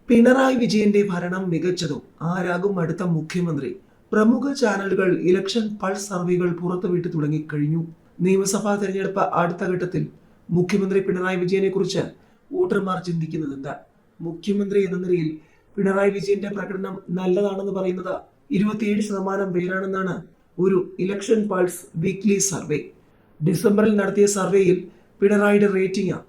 പിണറായി വിജയന്റെ ഭരണം മികച്ചതോ ആരാകും അടുത്ത മുഖ്യമന്ത്രി? പ്രമുഖ ചാനലുകൾ ഇലക്ഷൻ പൾസ് സർവേകൾ പുറത്തുവിട്ടു തുടങ്ങിക്കഴിഞ്ഞു. നിയമസഭാ തെരഞ്ഞെടുപ്പ് അടുത്ത ഘട്ടത്തിൽ മുഖ്യമന്ത്രി പിണറായി വിജയനെ കുറിച്ച് വോട്ടർമാർ ചിന്തിക്കുന്നതെന്താ? മുഖ്യമന്ത്രി എന്ന നിലയിൽ പിണറായി വിജയന്റെ പ്രകടനം നല്ലതാണെന്ന് പറയുന്നത് 27% പേരാണെന്നാണ് ഒരു ഇലക്ഷൻ പൾസ് വീക്ക്ലി സർവേ. ഡിസംബറിൽ നടത്തിയ സർവേയിൽ പിണറായിയുടെ റേറ്റിംഗ്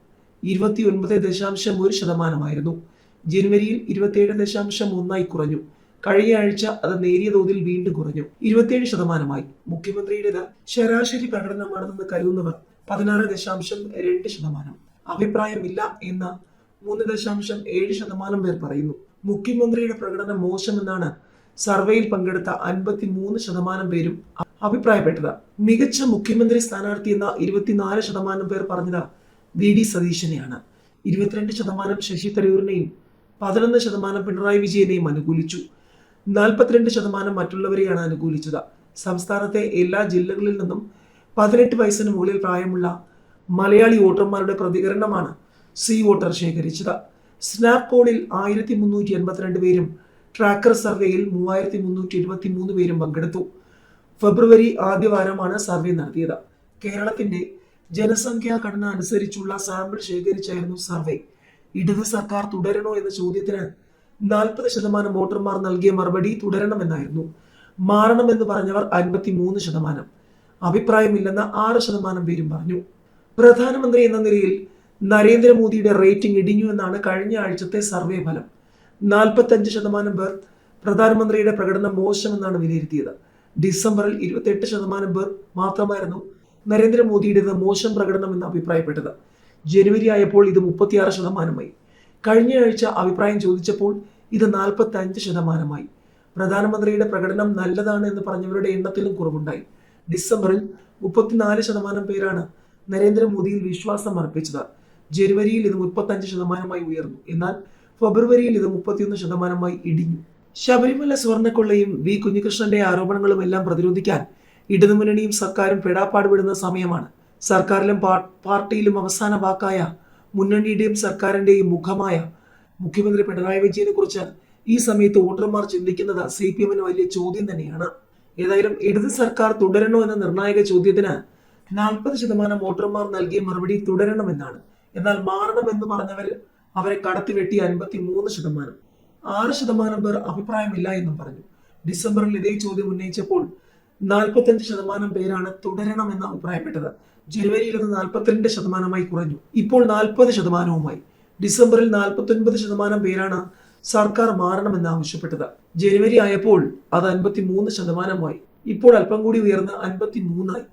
29.1% ജനുവരിയിൽ 27.1 കുറഞ്ഞു. കഴിഞ്ഞ ആഴ്ച അത് നേരിയ തോതിൽ വീണ്ടും കുറഞ്ഞു, 27%. മുഖ്യമന്ത്രിയുടേത് ശരാശരി പ്രകടനമാണെന്ന് കരുതുന്നവർ 16.2%. അഭിപ്രായമില്ല എന്ന 3.7% പേർ പറയുന്നു. മുഖ്യമന്ത്രിയുടെ പ്രകടനം മോശമെന്നാണ് സർവേയിൽ പങ്കെടുത്ത 53% പേരും അഭിപ്രായപ്പെട്ടത്. മികച്ച മുഖ്യമന്ത്രി സ്ഥാനാർത്ഥി എന്ന 24% പേർ പറഞ്ഞത് വി ഡി സതീശനെയാണ്. 22% ശശി തരൂരിനെയും 11% പിണറായി വിജയനെയും അനുകൂലിച്ചു. 42% മറ്റുള്ളവരെയാണ് അനുകൂലിച്ചത്. സംസ്ഥാനത്തെ എല്ലാ ജില്ലകളിൽ നിന്നും 18 വയസ്സിന് മുകളിൽ പ്രായമുള്ള മലയാളി വോട്ടർമാരുടെ പ്രതികരണമാണ് സി വോട്ടർ ശേഖരിച്ചത്. സ്നാപ് പോളിൽ 1382 പേരും ട്രാക്കർ സർവേയിൽ 3323 പേരും പങ്കെടുത്തു. ഫെബ്രുവരി ആദ്യവാരമാണ് സർവേ നടത്തിയത്. കേരളത്തിന്റെ ജനസംഖ്യാ ഘടന അനുസരിച്ചുള്ള സാമ്പിൾ ശേഖരിച്ചായിരുന്നു സർവേ. ഇടത് സർക്കാർ തുടരണോ എന്ന ചോദ്യത്തിന് 40% വോട്ടർമാർ നൽകിയ മറുപടി തുടരണമെന്നായിരുന്നു. മാറണമെന്ന് പറഞ്ഞവർ 53%. അഭിപ്രായമില്ലെന്ന 6% പേരും പറഞ്ഞു. പ്രധാനമന്ത്രി എന്ന നിലയിൽ നരേന്ദ്രമോദിയുടെ റേറ്റിംഗ് ഇടിഞ്ഞു എന്നാണ് കഴിഞ്ഞ ആഴ്ചത്തെ സർവേ ഫലം. 45% പേർ പ്രധാനമന്ത്രിയുടെ പ്രകടനം മോശമെന്നാണ് വിലയിരുത്തിയത്. ഡിസംബറിൽ 28% പേർ മാത്രമായിരുന്നു നരേന്ദ്രമോദിയുടേത് മോശം പ്രകടനം എന്ന് അഭിപ്രായപ്പെട്ടത്. ജനുവരി ആയപ്പോൾ ഇത് 36%. കഴിഞ്ഞ ആഴ്ച അഭിപ്രായം ചോദിച്ചപ്പോൾ ഇത് 45%. പ്രധാനമന്ത്രിയുടെ പ്രകടനം നല്ലതാണ് എന്ന് പറഞ്ഞവരുടെ എണ്ണത്തിലും കുറവുണ്ടായി. ഡിസംബറിൽ 34% പേരാണ് നരേന്ദ്രമോദിയിൽ വിശ്വാസം അർപ്പിച്ചത്. ജനുവരിയിൽ ഇത് 35% ഉയർന്നു. എന്നാൽ ഫെബ്രുവരിയിൽ ഇത് 31% ഇടിഞ്ഞു. ശബരിമല സ്വർണ്ണക്കൊള്ളയും വി കുഞ്ഞികൃഷ്ണന്റെ ആരോപണങ്ങളും എല്ലാം പ്രതിരോധിക്കാൻ ഇടതുമുന്നണിയും സർക്കാരും പെടാപ്പാടുപെടുന്ന സമയമാണ്. സർക്കാരിലും പാർട്ടിയിലും അവസാന വാക്കായ മുന്നണിയുടെയും സർക്കാരിന്റെയും മുഖമായ മുഖ്യമന്ത്രി പിണറായി വിജയനെ കുറിച്ച് ഈ സമയത്ത് വോട്ടർമാർ ചിന്തിക്കുന്നത് CPM-ന് വലിയ ചോദ്യം തന്നെയാണ്. ഏതായാലും ഇടത് സർക്കാർ തുടരണോ എന്ന നിർണായക ചോദ്യത്തിന് 40% വോട്ടർമാർ നൽകിയ മറുപടി തുടരണമെന്നാണ്. എന്നാൽ മാറണമെന്ന് പറഞ്ഞവർ അവരെ കടത്തിവെട്ടി 53%. 6% പേർ അഭിപ്രായമില്ല എന്നും പറഞ്ഞു. ഡിസംബറിൽ ഇതേ ചോദ്യം ഉന്നയിച്ചപ്പോൾ 45% പേരാണ് തുടരണമെന്ന് അഭിപ്രായപ്പെട്ടത്. ജനുവരിയിൽ അത് 42% കുറഞ്ഞു. ഇപ്പോൾ 40%. ഡിസംബറിൽ 49% പേരാണ് സർക്കാർ മാറണമെന്ന് ആവശ്യപ്പെട്ടത്. ജനുവരി ആയപ്പോൾ അത് 53%. ഇപ്പോൾ അല്പം കൂടി ഉയർന്ന് 53%.